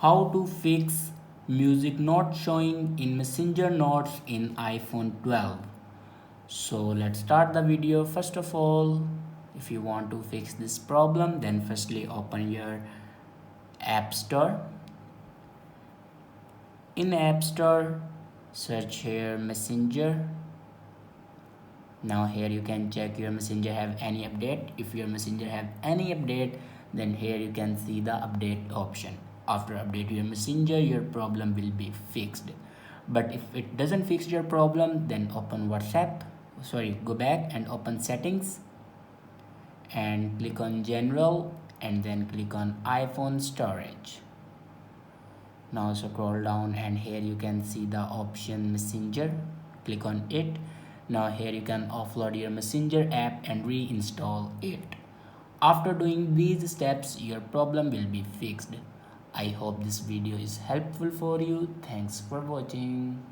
How to fix music not showing in Messenger notes in iPhone 12. So let's start the video. First of all, if you want to fix this problem, then firstly open your App Store. In App Store, search here Messenger. Now here you can check your Messenger have any update. If your Messenger have any update, then here you can see the update option. After update your Messenger, your problem will be fixed. But if it doesn't fix your problem, then open WhatsApp. Go back and open settings and click on general and then click on iPhone storage. Now scroll down and here you can see the option Messenger. Click on it. Now here you can offload your Messenger app and reinstall it. After doing these steps, your problem will be fixed. I hope this video is helpful for you. Thanks for watching.